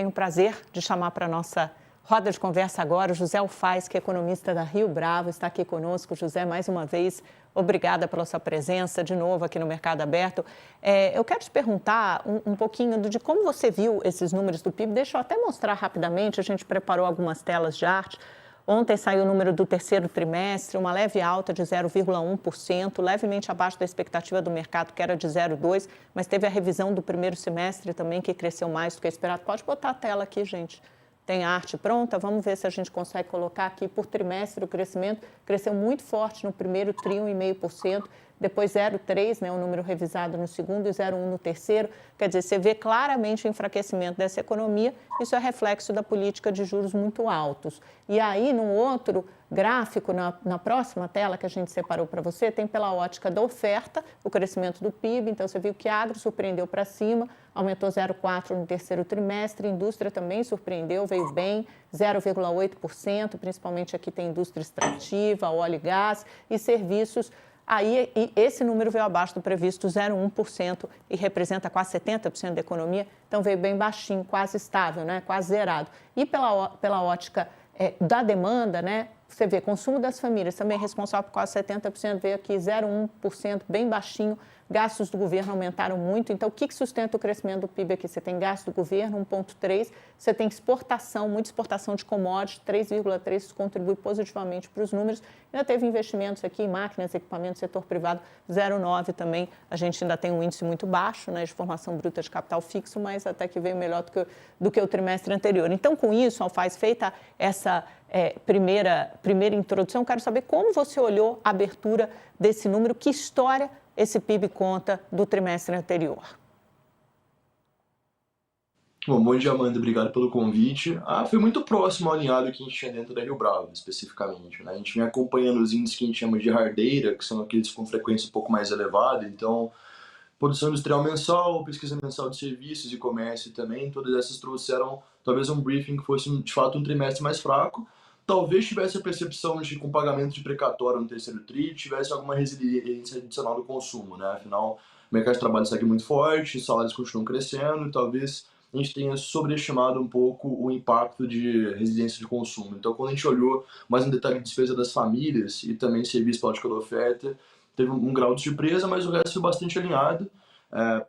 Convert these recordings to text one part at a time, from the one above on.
Tenho o prazer de chamar para a nossa roda de conversa agora o José Alfaes, que é economista da Rio Bravo, está aqui conosco. José, mais uma vez, obrigada pela sua presença de novo aqui no Mercado Aberto. Eu quero te perguntar um pouquinho de como você viu esses números do PIB. Deixa eu até mostrar rapidamente, a gente preparou algumas telas de arte. Ontem saiu o número do terceiro trimestre, uma leve alta de 0,1%, levemente abaixo da expectativa do mercado, que era de 0,2%, mas teve a revisão do primeiro semestre também, que cresceu mais do que esperado. Pode botar a tela aqui, gente. Tem a arte pronta, vamos ver se a gente consegue colocar aqui por trimestre o crescimento. Cresceu muito forte no primeiro tri, 1,5%, depois 0,3%, né, o número revisado no segundo, e 0,1% no terceiro. Quer dizer, você vê claramente o enfraquecimento dessa economia, isso é reflexo da política de juros muito altos. E aí, no outro gráfico, na próxima tela que a gente separou para você, tem pela ótica da oferta o crescimento do PIB. Então, você viu que a agro surpreendeu para cima, aumentou 0,4% no terceiro trimestre, a indústria também surpreendeu, veio bem, 0,8%, principalmente aqui tem indústria extrativa, óleo e gás e serviços. Aí, esse número veio abaixo do previsto, 0,1%, e representa quase 70% da economia, então veio bem baixinho, quase estável, né? Quase zerado. E pela ótica da demanda, né? Você vê, consumo das famílias também é responsável por quase 70%, veio aqui 0,1%, bem baixinho. Gastos do governo aumentaram muito. Então, o que sustenta o crescimento do PIB aqui? Você tem gasto do governo, 1,3%. Você tem exportação, muita exportação de commodities, 3,3%. Isso contribui positivamente para os números. Ainda teve investimentos aqui em máquinas, equipamentos, setor privado, 0,9% também. A gente ainda tem um índice muito baixo, né, de formação bruta de capital fixo, mas até que veio melhor do que o trimestre anterior. Então, com isso, Alfaes, feita essa primeira introdução, eu quero saber como você olhou a abertura desse número, que história esse PIB conta do trimestre anterior. Bom dia, Amanda. Obrigado pelo convite. Foi muito próximo ao alinhado que a gente tinha dentro da Rio Bravo, especificamente, né? A gente vem acompanhando os índices que a gente chama de hard data, que são aqueles com frequência um pouco mais elevada. Então, produção industrial mensal, pesquisa mensal de serviços e comércio também, todas essas trouxeram talvez um briefing que fosse, de fato, um trimestre mais fraco. Talvez tivesse a percepção de que com pagamento de precatório no terceiro tri, tivesse alguma resiliência adicional do consumo, né? Afinal, o mercado de trabalho segue muito forte, os salários continuam crescendo e talvez a gente tenha sobreestimado um pouco o impacto de resiliência de consumo. Então, quando a gente olhou mais em detalhe a despesa das famílias e também serviço pela ótica da oferta, teve um grau de surpresa, mas o resto foi bastante alinhado.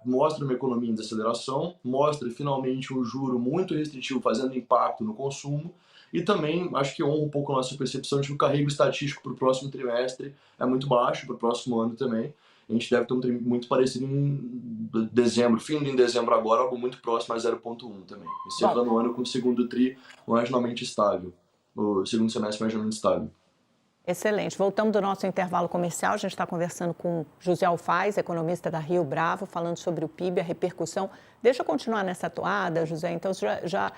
Mostra uma economia em desaceleração, mostra finalmente um juro muito restritivo fazendo impacto no consumo. E também acho que honra um pouco a nossa percepção de que o carrego estatístico para o próximo trimestre é muito baixo, para o próximo ano também. A gente deve ter um trimestre muito parecido em dezembro, fim de dezembro agora, algo muito próximo a 0,1 também. Encerrando o ano com o segundo tri marginalmente estável, o segundo semestre marginalmente estável. Excelente. Voltamos do nosso intervalo comercial. A gente está conversando com José Alfaes, economista da Rio Bravo, falando sobre o PIB, a repercussão. Deixa eu continuar nessa toada, José. Então, você já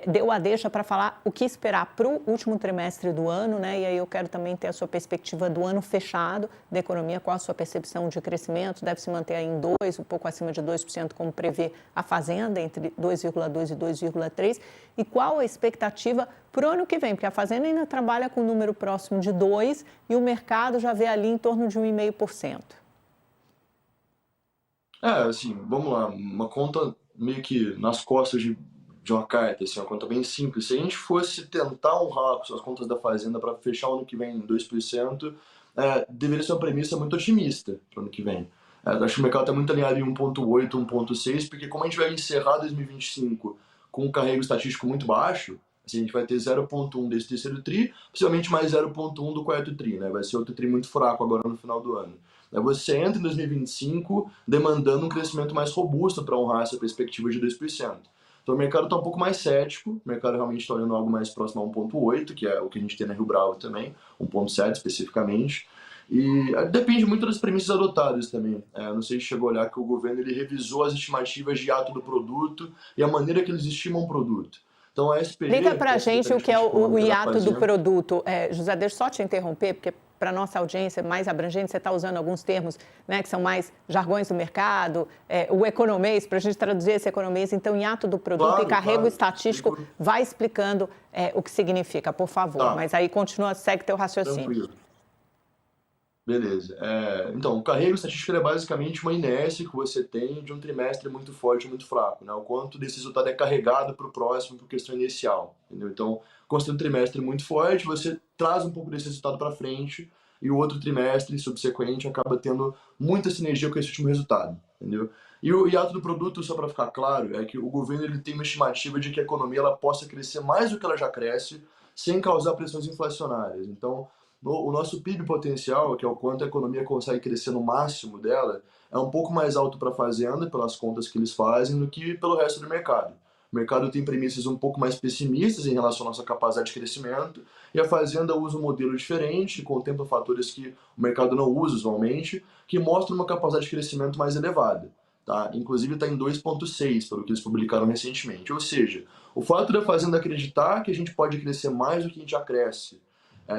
deu a deixa para falar o que esperar para o último trimestre do ano, né? E aí eu quero também ter a sua perspectiva do ano fechado da economia, qual a sua percepção de crescimento, deve se manter aí em 2%, um pouco acima de 2%, como prevê a Fazenda, entre 2,2% e 2,3%. E qual a expectativa para o ano que vem? Porque a Fazenda ainda trabalha com um número próximo de 2% e o mercado já vê ali em torno de 1,5%. Assim, vamos lá, uma conta meio que nas costas de uma carta, assim, uma conta bem simples. Se a gente fosse tentar honrar as contas da Fazenda para fechar o ano que vem em 2%, deveria ser uma premissa muito otimista para o ano que vem. Acho que o mercado está muito alinhado em 1,8, 1,6, porque como a gente vai encerrar 2025 com um carrego estatístico muito baixo, assim, a gente vai ter 0,1 desse terceiro tri, possivelmente mais 0,1 do quarto tri, né? Vai ser outro tri muito fraco agora no final do ano. Você entra em 2025 demandando um crescimento mais robusto para honrar essa perspectiva de 2%. Então o mercado está um pouco mais cético, o mercado realmente está olhando algo mais próximo a 1,8, que é o que a gente tem na Rio Bravo também, 1,7 especificamente. E depende muito das premissas adotadas também. Não sei se chegou a olhar que o governo ele revisou as estimativas de ato do produto e a maneira que eles estimam o produto. Então, a SPE... Explica para a gente o que é o hiato do produto. José, deixa eu só te interromper, porque para a nossa audiência mais abrangente, você está usando alguns termos, né, que são mais jargões do mercado, o economês, para a gente traduzir esse economês. Então, hiato do produto e carrego estatístico, vai explicando o que significa, por favor. Tá. Mas aí continua, segue teu raciocínio. Tranquilo. Beleza. Então, o carrego estatístico ele é basicamente uma inércia que você tem de um trimestre muito forte e muito fraco, né? O quanto desse resultado é carregado para o próximo por questão inicial, entendeu? Então, quando você tem um trimestre muito forte, você traz um pouco desse resultado para frente e o outro trimestre subsequente acaba tendo muita sinergia com esse último resultado, entendeu? E o hiato do produto, só para ficar claro, é que o governo ele tem uma estimativa de que a economia ela possa crescer mais do que ela já cresce, sem causar pressões inflacionárias. Então, o nosso PIB potencial, que é o quanto a economia consegue crescer no máximo dela, é um pouco mais alto para a fazenda, pelas contas que eles fazem, do que pelo resto do mercado. O mercado tem premissas um pouco mais pessimistas em relação à nossa capacidade de crescimento, e a fazenda usa um modelo diferente, que contempla fatores que o mercado não usa usualmente, que mostram uma capacidade de crescimento mais elevada. Tá? Inclusive está em 2,6, pelo que eles publicaram recentemente. Ou seja, o fato da fazenda acreditar que a gente pode crescer mais do que a gente já cresce,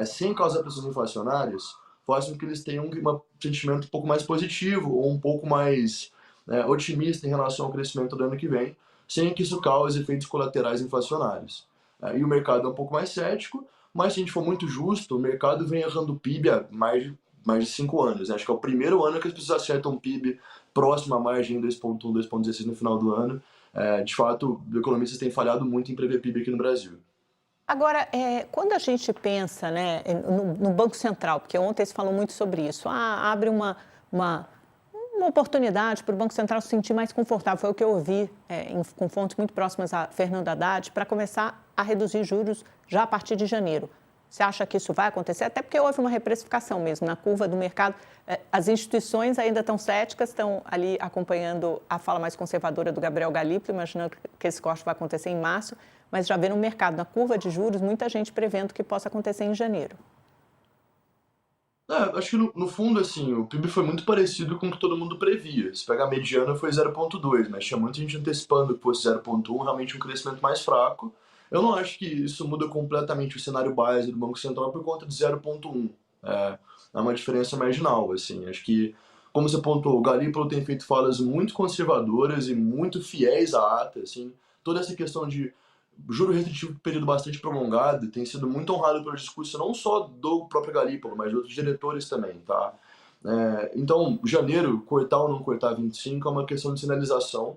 sem causar pressões inflacionárias, faz com que eles tenham um sentimento um pouco mais positivo ou um pouco mais otimista em relação ao crescimento do ano que vem, sem que isso cause efeitos colaterais inflacionários. E o mercado é um pouco mais cético, mas se a gente for muito justo, o mercado vem errando o PIB há mais de 5 anos. Né? Acho que é o primeiro ano que as pessoas acertam um PIB próximo à margem 2,1, 2,16 no final do ano. De fato, os economistas têm falhado muito em prever PIB aqui no Brasil. Agora, quando a gente pensa, né, no Banco Central, porque ontem se falou muito sobre isso, abre uma, uma oportunidade para o Banco Central se sentir mais confortável, foi o que eu ouvi com fontes muito próximas a Fernando Haddad, para começar a reduzir juros já a partir de janeiro. Você acha que isso vai acontecer? Até porque houve uma reprecificação mesmo na curva do mercado. As instituições ainda estão céticas, estão ali acompanhando a fala mais conservadora do Gabriel Galípolo, imaginando que esse corte vai acontecer em março, mas já vê no mercado, na curva de juros, muita gente prevendo que possa acontecer em janeiro. Acho que no fundo, assim, o PIB foi muito parecido com o que todo mundo previa. Se pegar a mediana foi 0,2, mas tinha muita gente antecipando que fosse 0,1, realmente um crescimento mais fraco. Eu não acho que isso muda completamente o cenário base do Banco Central por conta de 0,1. É uma diferença marginal, assim. Acho que, como você pontuou, o Galípolo tem feito falas muito conservadoras e muito fiéis à ata, assim. Toda essa questão de juro restritivo por período bastante prolongado tem sido muito honrado pelo discurso não só do próprio Galípolo, mas de outros diretores também, tá? Então, janeiro, cortar ou não cortar 25 é uma questão de sinalização.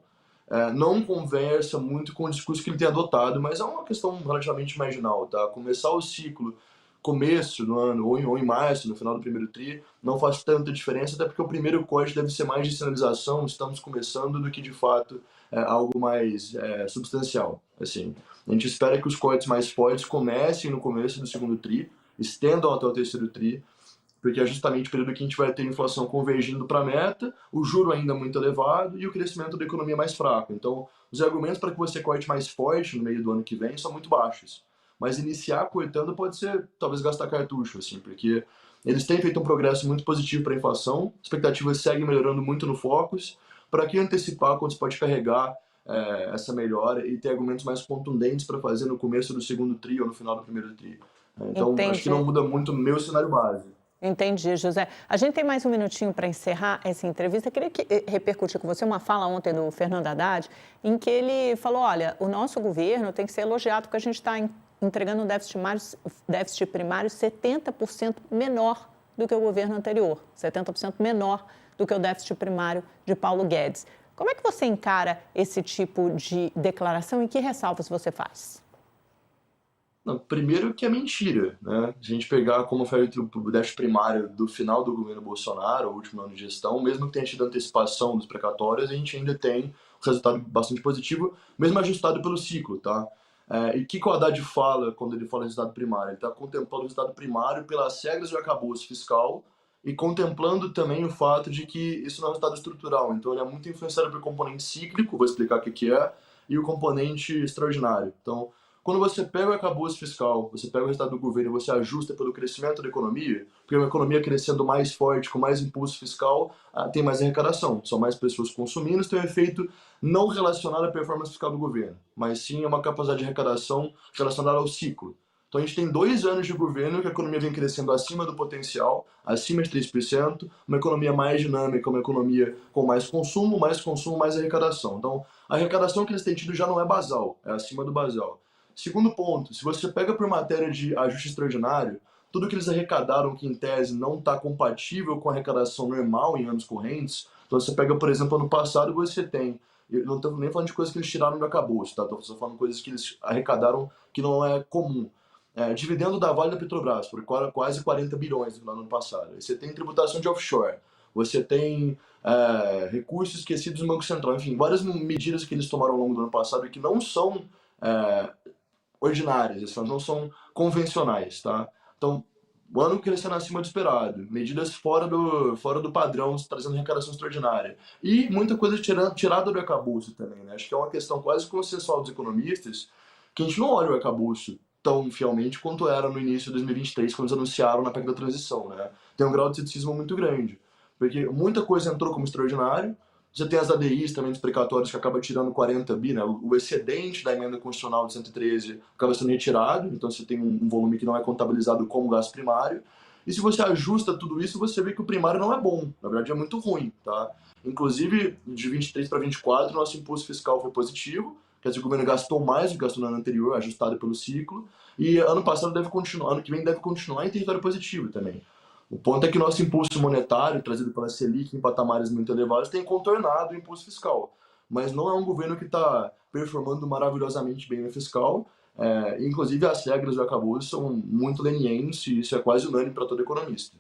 Não conversa muito com o discurso que ele tem adotado, mas é uma questão relativamente marginal, tá? Começar o ciclo começo do ano ou em março, no final do primeiro tri, não faz tanta diferença, até porque o primeiro corte deve ser mais de sinalização, estamos começando, do que de fato algo mais substancial. Assim, a gente espera que os cortes mais fortes comecem no começo do segundo tri, estendam até o terceiro tri, porque é justamente o período que a gente vai ter a inflação convergindo para a meta, o juro ainda muito elevado e o crescimento da economia mais fraco. Então, os argumentos para que você corte mais forte no meio do ano que vem são muito baixos. Mas iniciar cortando pode ser, talvez, gastar cartucho, assim, porque eles têm feito um progresso muito positivo para a inflação, expectativas seguem melhorando muito no Focus. Para que antecipar quando você pode carregar essa melhora e ter argumentos mais contundentes para fazer no começo do segundo tri ou no final do primeiro tri? Então, acho que não Entendi. muda muito o meu cenário base. Entendi, José. A gente tem mais um minutinho para encerrar essa entrevista. Eu queria repercutir com você uma fala ontem do Fernando Haddad, em que ele falou, olha, o nosso governo tem que ser elogiado porque a gente está entregando um déficit primário 70% menor do que o governo anterior, 70% menor do que o déficit primário de Paulo Guedes. Como é que você encara esse tipo de declaração e que ressalvas você faz? Não, primeiro que é mentira, né? Se a gente pegar como foi o déficit primário do final do governo Bolsonaro, o último ano de gestão, mesmo que tenha tido antecipação dos precatórios, a gente ainda tem um resultado bastante positivo, mesmo ajustado pelo ciclo, tá? E o que o Haddad fala quando ele fala resultado primário? Ele está contemplando o resultado primário pelas regras do arcabouço fiscal e contemplando também o fato de que isso não é um resultado estrutural. Então ele é muito influenciado pelo componente cíclico, vou explicar o que é, e o componente extraordinário. Então, quando você pega o arcabouço fiscal, você pega o resultado do governo e você ajusta pelo crescimento da economia, porque uma economia crescendo mais forte, com mais impulso fiscal, tem mais arrecadação. São mais pessoas consumindo, isso tem um efeito não relacionado à performance fiscal do governo, mas sim a uma capacidade de arrecadação relacionada ao ciclo. Então a gente tem 2 anos de governo que a economia vem crescendo acima do potencial, acima de 3%, uma economia mais dinâmica, uma economia com mais consumo, mais arrecadação. Então a arrecadação que eles têm tido já não é basal, é acima do basal. Segundo ponto, se você pega por matéria de ajuste extraordinário, tudo que eles arrecadaram que em tese não está compatível com a arrecadação normal em anos correntes. Então você pega, por exemplo, ano passado você tem, eu não estou nem falando de coisas que eles tiraram do arcabouço, tá? Estou só falando de coisas que eles arrecadaram que não é comum. Dividendo da Vale da Petrobras, por quase 40 bilhões no ano passado. Aí você tem tributação de offshore, você tem recursos esquecidos no Banco Central, enfim, várias medidas que eles tomaram ao longo do ano passado e que não são ordinárias, essas não são convencionais, tá? Então, o ano crescendo acima do esperado, medidas fora do padrão, trazendo arrecadação extraordinária. E muita coisa tirada do arcabouço também, né? Acho que é uma questão quase consensual dos economistas, que a gente não olha o arcabouço tão fielmente quanto era no início de 2023, quando eles anunciaram na PEC da transição, né? Tem um grau de ceticismo muito grande, porque muita coisa entrou como extraordinário. Você tem as ADIs também dos precatórios que acaba tirando 40 bi, né? O excedente da emenda constitucional de 113 acaba sendo retirado, então você tem um volume que não é contabilizado como gasto primário. E se você ajusta tudo isso, você vê que o primário não é bom, na verdade é muito ruim, tá? Inclusive, de 23 para 24, nosso impulso fiscal foi positivo, quer dizer, o governo gastou mais do que gastou no ano anterior, ajustado pelo ciclo, e ano passado deve continuar, ano que vem deve continuar em território positivo também. O ponto é que nosso impulso monetário, trazido pela Selic em patamares muito elevados, tem contornado o impulso fiscal. Mas não é um governo que está performando maravilhosamente bem no fiscal. Inclusive, as regras do arcabouço são muito lenientes e isso é quase unânime para todo economista.